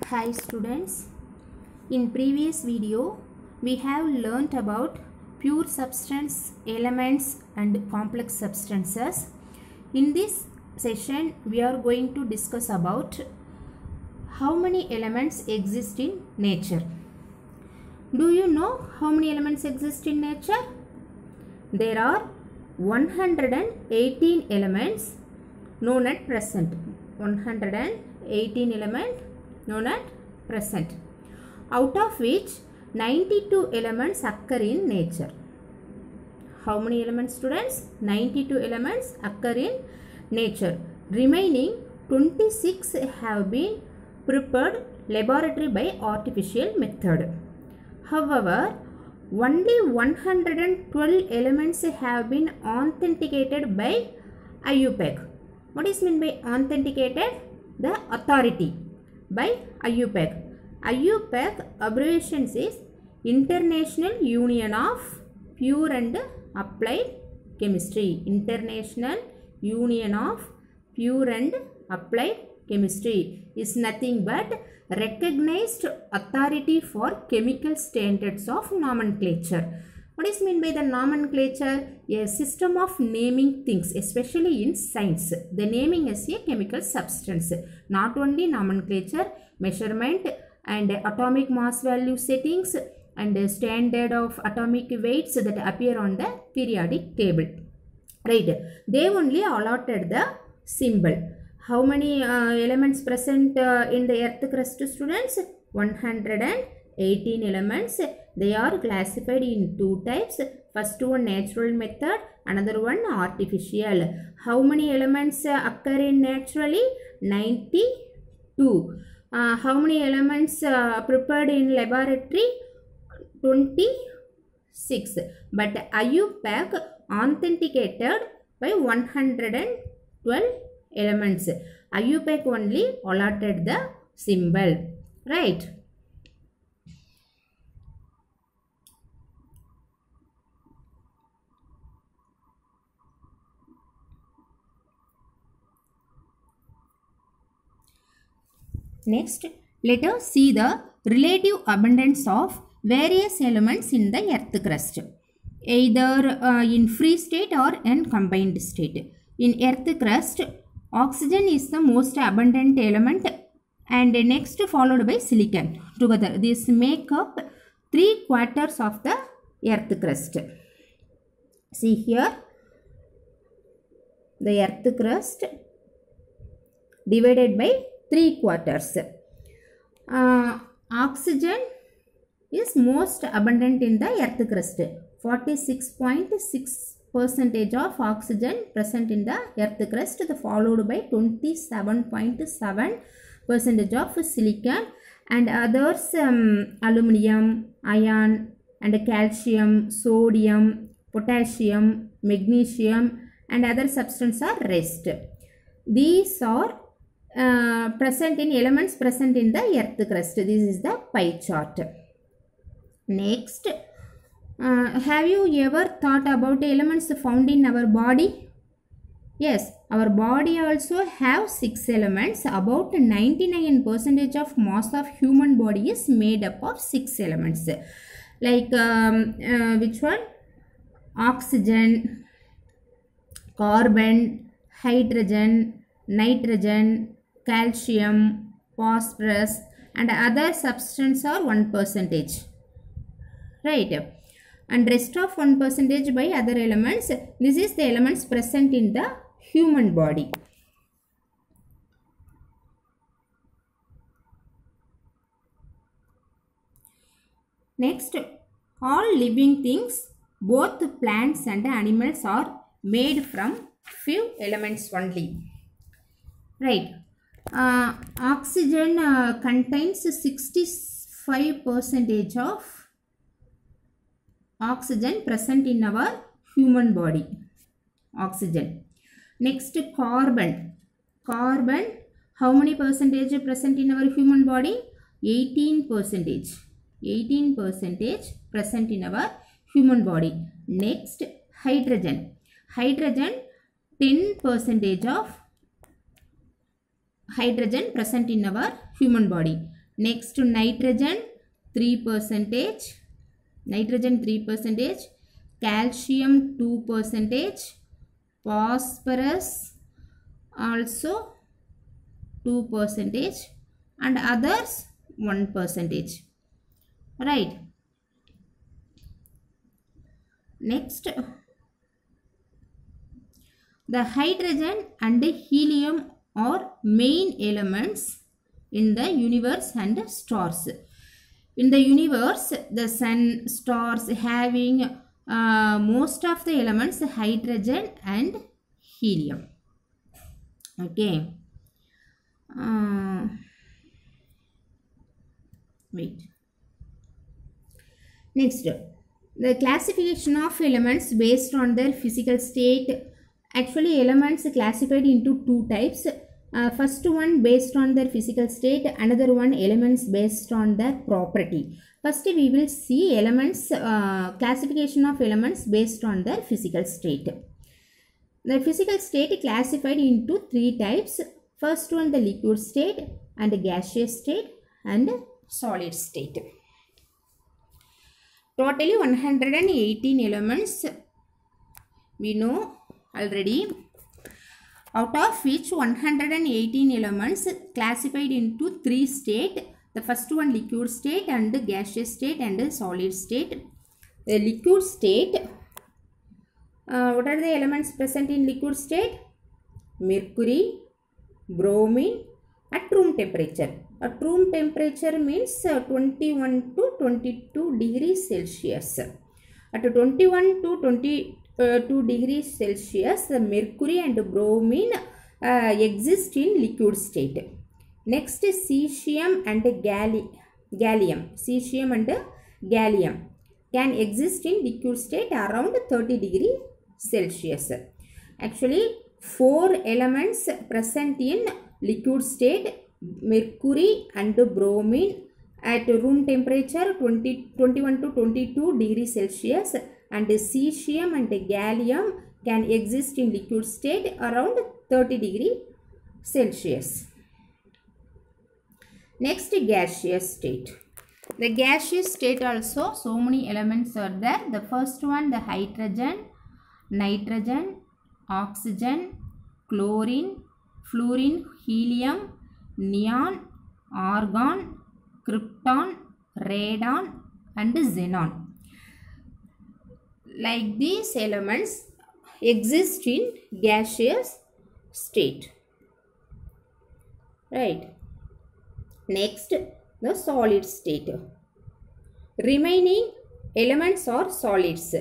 Hi students, in previous video we have learnt about pure substance, elements and complex substances. In this session we are going to discuss about how many elements exist in nature. Do you know how many elements exist in nature? There are 118 elements known at present. 118 elements known at present, out of which 92 elements occur in nature. How many elements, students? 92 elements occur in nature. Remaining 26 have been prepared laboratory by artificial method. However, only 112 elements have been authenticated by IUPAC. What is meant by authenticated? The authority by IUPAC. IUPAC abbreviations is International Union of Pure and Applied Chemistry. International Union of Pure and Applied Chemistry is nothing but recognized authority for chemical standards of nomenclature. What is meant by the nomenclature? A system of naming things, especially in science. The naming is a chemical substance. Not only nomenclature, measurement and atomic mass value settings and standard of atomic weights that appear on the periodic table. Right. They only allotted the symbol. How many elements present in the earth crust, students? 118 elements. They are classified in two types. First one natural method, another one artificial. How many elements occur in naturally? 92. How many elements prepared in laboratory? 26. But IUPAC authenticated by 112 elements. IUPAC only allotted the symbol. Right. Next, let us see the relative abundance of various elements in the earth crust, either in free state or in combined state. In earth crust, oxygen is the most abundant element and next followed by silicon. Together, these make up 3/4 of the earth crust. See here, the earth crust divided by 3/4. Oxygen is most abundant in the earth crust. 46.6% of oxygen present in the earth crust, followed by 27.7% of silicon and others aluminum, iron and calcium, sodium, potassium, magnesium and other substances are rest. These are present in elements present in the earth crust. This is the pie chart. Next, have you ever thought about elements found in our body? Yes, our body also have 6 elements. About 99% of mass of human body is made up of 6 elements. Like which one? Oxygen, carbon, hydrogen, nitrogen, calcium, phosphorus and other substances are 1%. Right. And rest of 1% by other elements. This is the elements present in the human body. Next, all living things, both plants and animals, are made from few elements only. Right. Oxygen contains 65% of oxygen present in our human body. Oxygen. Next, carbon. Carbon, how many percentage present in our human body? 18%. 18% present in our human body. Next, hydrogen. Hydrogen, 10% of hydrogen present in our human body. Next nitrogen 3%, nitrogen 3%, calcium 2%, phosphorus also 2%, and others 1%. Right. Next, the hydrogen and helium are main elements in the universe and stars. In the universe, the sun, stars having most of the elements hydrogen and helium. Okay. Wait. Next, the classification of elements based on their physical state. Actually, elements classified into two types. First one based on their physical state, another one elements based on their property. First we will see elements, classification of elements based on their physical state. The physical state classified into three types. First one the liquid state and the gaseous state and solid state. Totally 118 elements we know already, out of which 118 elements classified into three states. The first one liquid state and the gaseous state and the solid state. The liquid state, what are the elements present in liquid state? Mercury, bromine at room temperature. At room temperature means 21 to 22 degrees Celsius. At 21 to 22 degrees Celsius, the mercury and bromine exist in liquid state. Next is cesium and gallium. Cesium and gallium can exist in liquid state around 30 degrees Celsius. Actually, 4 elements present in liquid state: mercury and bromine at room temperature 21 to 22 degrees Celsius, and cesium and gallium can exist in liquid state around 30 degrees Celsius. Next, gaseous state. The gaseous state also, so many elements are there. The first one, the hydrogen, nitrogen, oxygen, chlorine, fluorine, helium, neon, argon, krypton, radon and xenon. Like these elements exist in gaseous state. Right. Next, the solid state. Remaining elements are solids.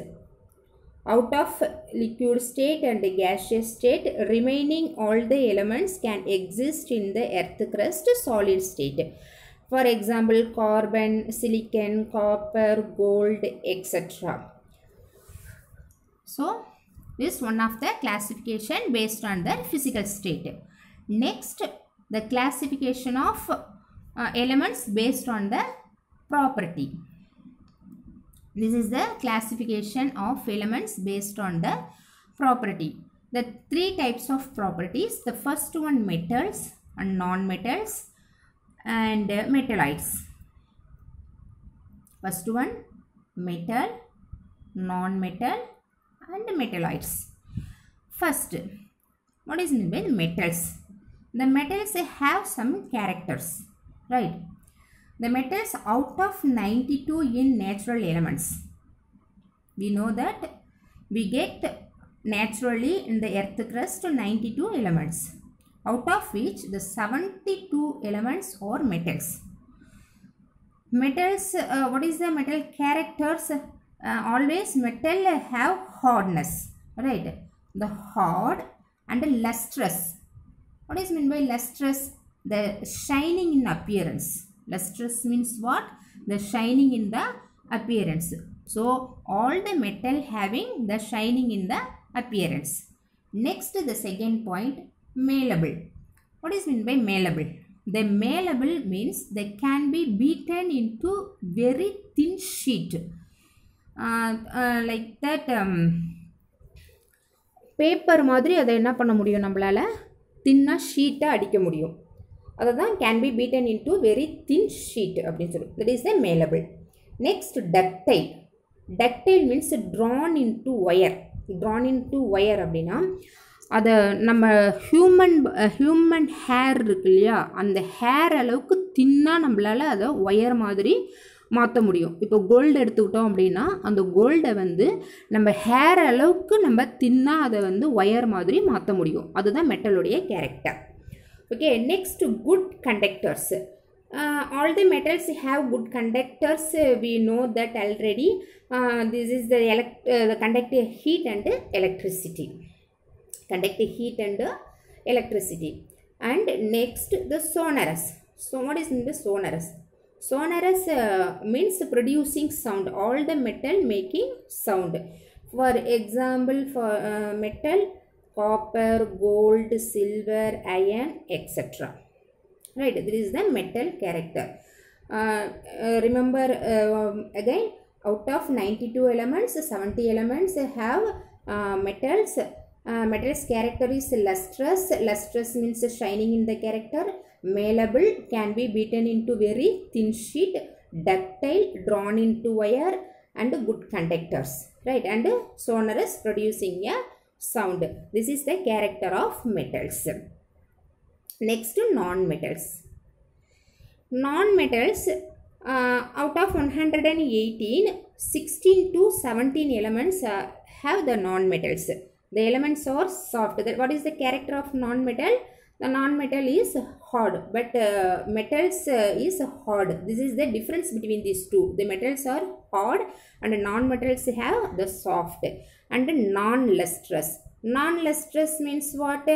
Out of liquid state and gaseous state, remaining all the elements can exist in the earth crust solid state. For example, carbon, silicon, copper, gold, etc. So, this is one of the classification based on their physical state. Next, the classification of elements based on the property. This is the classification of elements based on the property. The three types of properties. The first one, metals and non-metals and metalloids. First one, metal, non-metal and metalloids. First, what is meant by the metals? The metals have some characters, right? The metals out of 92 in natural elements. We know that we get naturally in the earth crust 92 elements, out of which the 72 elements are metals. Metals, what is the metal characters? Always metal have hardness, right? The hard and lustrous. What is meant by lustrous? The shining in appearance. Lustrous means what? The shining in the appearance. So, all the metal having the shining in the appearance. Next, the second point, malleable. What is meant by malleable? The malleable means they can be beaten into very thin sheet. Like that paper மாதிரி அதை என்ன பண்ண முடியும் நம்மளால thin sheet அடிக்க முடியும். அதுதான் can be beaten into very thin sheet அப்படின்னு சொல்லுவோம். That is the malleable. Next, ductile. Ductile means drawn into wire. Drawn into wire அப்படின்னா அதை நம்ம ஹியூமன் ஹேர் இருக்கு இல்லையா, அந்த ஹேர் அளவுக்கு தின்னாக நம்மளால் அதை ஒயர் மாதிரி மாற்ற முடியும். இப்போ கோல்டு எடுத்துக்கிட்டோம் அப்படின்னா அந்த கோல்டை வந்து நம்ம ஹேர் அளவுக்கு நம்ம தின்னாக அதை வந்து ஒயர் மாதிரி மாற்ற முடியும். அதுதான் மெட்டலுடைய character. Okay, next good conductors. All the metals have good conductors. We know that already. This is the conduct heat and electricity. Conduct heat and electricity. And next, the sonorous. So what is in the sonorous? Sonorous means producing sound. All the metal making sound. For example, for metal, copper, gold, silver, iron, etc. Right, this is the metal character. Remember again, out of 92 elements, 70 elements have metals. Metals character is lustrous. Lustrous means shining in the character. Malleable, can be beaten into very thin sheet. Ductile, drawn into wire, and good conductors. Right, and sonorous, producing a sound. This is the character of metals. Next, non-metals. Non-metals, out of 118, 16 to 17 elements have the non-metals. The elements are soft. What is the character of non-metal? The non-metal is hard, but metals is hard. This is the difference between these two. The metals are hard and non-metals have the soft. And non-lustrous. Non-lustrous means what?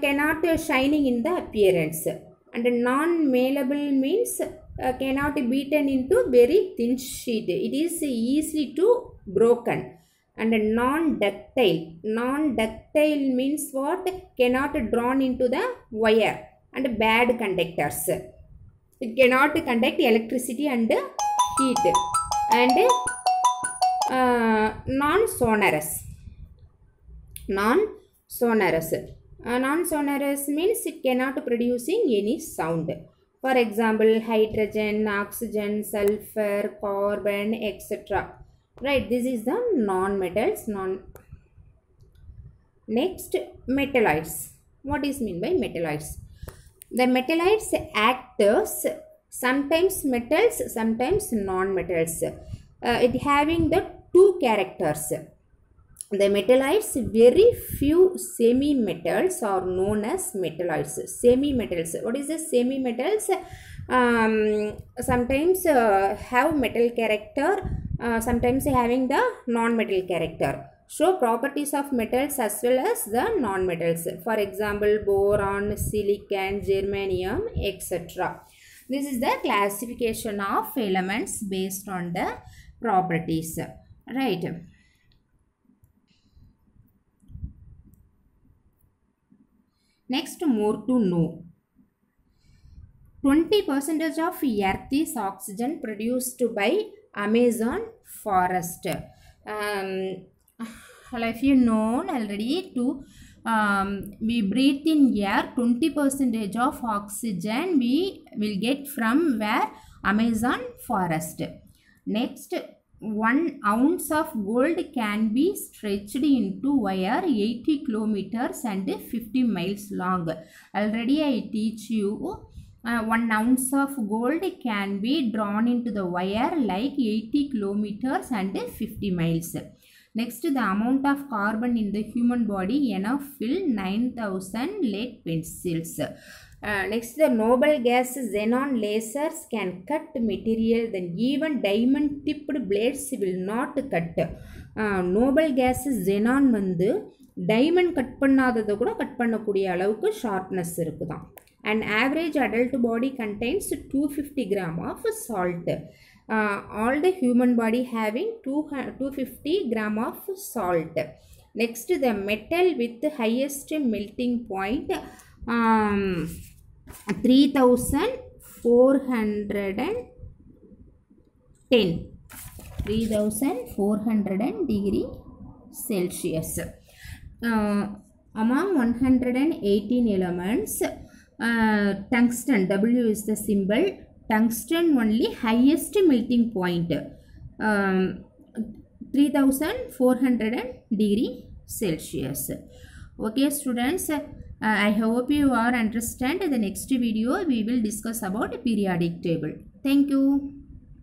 Cannot shining in the appearance. And non-malleable means cannot be beaten into very thin sheet. It is easily to broken. And non-ductile. Non-ductile means what? Cannot drawn into the wire. And bad conductors. It cannot conduct electricity and heat. And non-sonorous. Non-sonorous. Non-sonorous means it cannot producing any sound. For example, hydrogen, oxygen, sulfur, carbon, etc. Right, this is the non-metals. Next, metalloids. What is mean by metalloids? The metalloids act as sometimes metals, sometimes non-metals. It having the two characters. The metalloids, very few semi-metals are known as metalloids. Semi-metals. What is the semi-metals? Sometimes have metal character, sometimes having the non-metal character. Show properties of metals as well as the non-metals. For example, boron, silicon, germanium, etc. This is the classification of elements based on the properties. Right. Next, more to know. 20% of Earth is oxygen produced by Amazon forest. If you know already, we breathe in air, 20% of oxygen we will get from where? Amazon forest. Next, 1 ounce of gold can be stretched into wire 80 kilometers and 50 miles long. Already I teach you 1 ounce of gold can be drawn into the wire like 80 kilometers and 50 miles. Next, the amount of carbon in the human body enough fill 9,000 lead pencils. Next, the noble gas xenon lasers can cut material than even diamond tipped blades will not cut. Noble gas xenon வந்து diamond cut பண்ணாததை கூட cut பண்ணக்கூடிய அளவுக்கு sharpness இருக்குதான். An average adult body contains 250 gram of salt. All the human body having 250 gram of salt. Next, the metal with the highest melting point 3410 degree Celsius. Among 118 elements, Tungsten, W is the symbol. Tungsten only highest melting point, 3400 degree Celsius. Okay students, I hope you are understand. The next video we will discuss about periodic table. Thank you.